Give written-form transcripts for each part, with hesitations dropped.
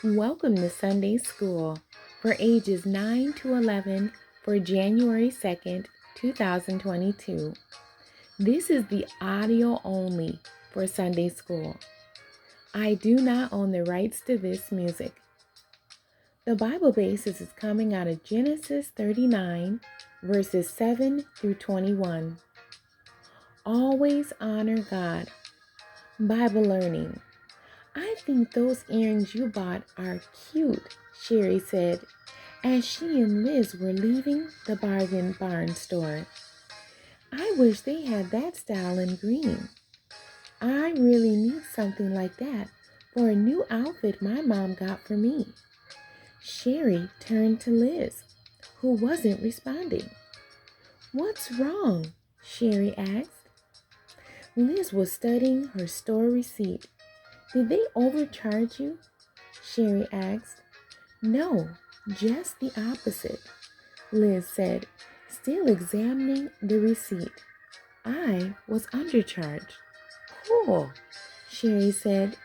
Welcome to Sunday School for ages 9 to 11 for January 2nd, 2022. This is the audio only for Sunday School. I do not own the rights to this music. The Bible basis is coming out of Genesis 39, verses 7 through 21. Always honor God. Bible learning. I think those earrings you bought are cute, Sherry said, as she and Liz were leaving the bargain barn store. I wish they had that style in green. I really need something like that for a new outfit my mom got for me. Sherry turned to Liz, who wasn't responding. What's wrong? Sherry asked. Liz was studying her store receipt. Did they overcharge you? Sherry asked. No, just the opposite, Liz said, still examining the receipt. I was undercharged. Cool, Sherry said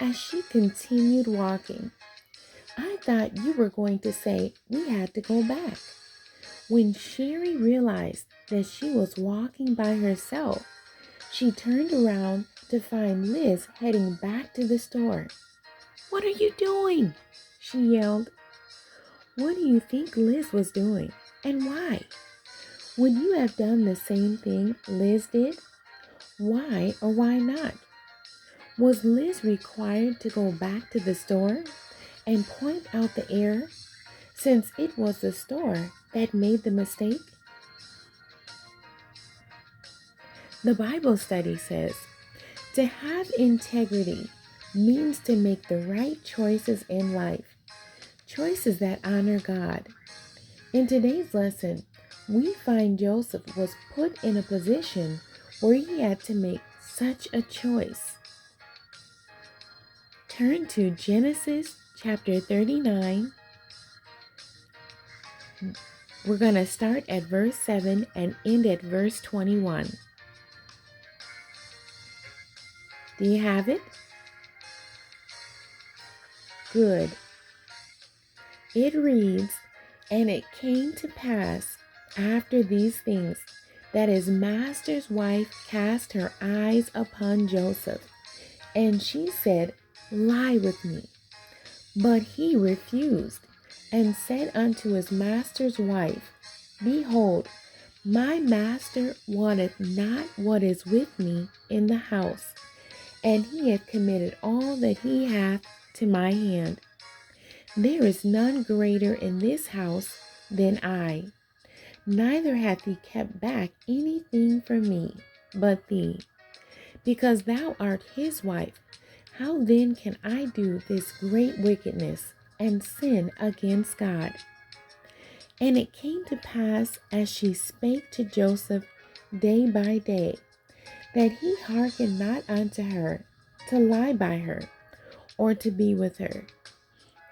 as she continued walking. I thought you were going to say we had to go back. When Sherry realized that she was walking by herself, she turned around to find Liz heading back to the store. What are you doing? She yelled. What do you think Liz was doing, and why? Would you have done the same thing Liz did? Why or why not? Was Liz required to go back to the store and point out the error, since it was the store that made the mistake? The Bible study says, to have integrity means to make the right choices in life, choices that honor God. In today's lesson, we find Joseph was put in a position where he had to make such a choice. Turn to Genesis chapter 39. We're going to start at verse 7 and end at verse 21. Do you have it? Good. It reads, and it came to pass after these things that his master's wife cast her eyes upon Joseph, and she said, lie with me. But he refused, and said unto his master's wife, behold, my master wanteth not what is with me in the house, and he hath committed all that he hath to my hand. There is none greater in this house than I, neither hath he kept back anything from me but thee. Because thou art his wife, how then can I do this great wickedness and sin against God? And it came to pass, as she spake to Joseph day by day, that he hearkened not unto her to lie by her, or to be with her.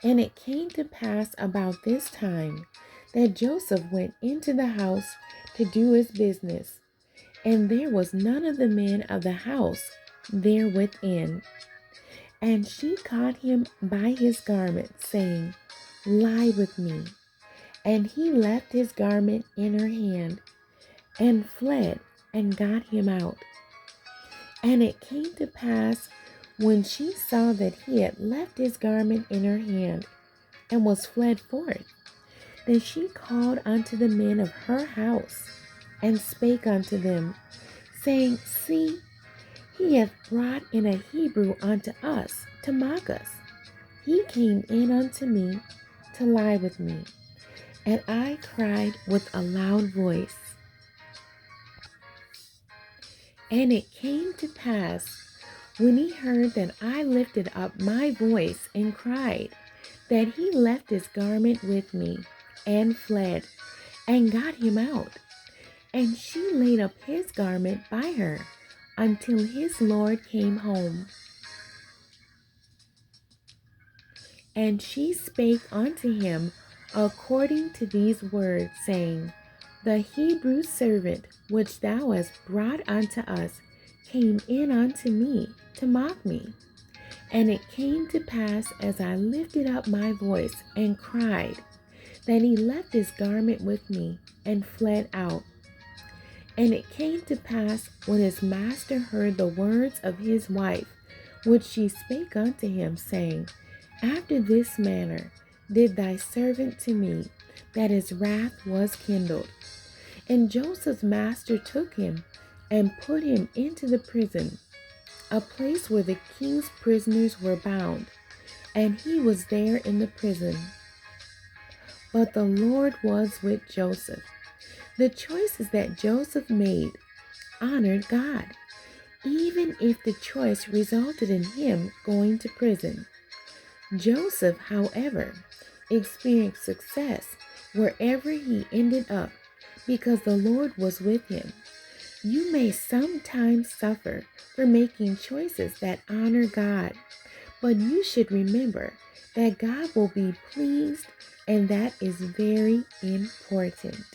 And it came to pass about this time that Joseph went into the house to do his business, and there was none of the men of the house there within. And she caught him by his garment, saying, lie with me. And he left his garment in her hand, and fled, and got him out. And it came to pass, when she saw that he had left his garment in her hand, and was fled forth, that she called unto the men of her house, and spake unto them, saying, see, he hath brought in a Hebrew unto us to mock us. He came in unto me to lie with me, and I cried with a loud voice. And it came to pass, when he heard that I lifted up my voice and cried, that he left his garment with me, and fled, and got him out. And she laid up his garment by her, until his Lord came home. And she spake unto him according to these words, saying, the Hebrew servant which thou hast brought unto us came in unto me to mock me. And it came to pass as I lifted up my voice and cried, that he left his garment with me and fled out. And it came to pass when his master heard the words of his wife, which she spake unto him, saying, After this manner did thy servant to me, that his wrath was kindled. And Joseph's master took him and put him into the prison, a place where the king's prisoners were bound, and he was there in the prison. But the Lord was with Joseph. The choices that Joseph made honored God, even if the choice resulted in him going to prison. Joseph, however, experienced success wherever he ended up because the Lord was with him. You may sometimes suffer for making choices that honor God, but you should remember that God will be pleased, and that is very important.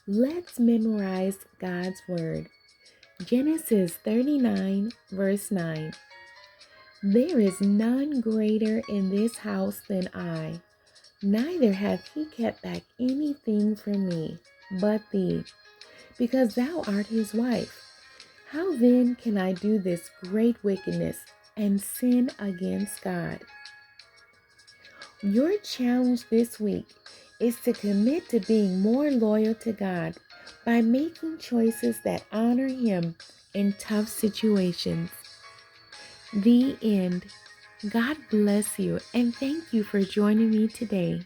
Let's memorize God's Word. Genesis 39, verse 9. There is none greater in this house than I, neither hath he kept back anything from me, but thee, because thou art his wife. How then can I do this great wickedness and sin against God? Your challenge this week is to commit to being more loyal to God by making choices that honor Him in tough situations. The end. God bless you, and thank you for joining me today.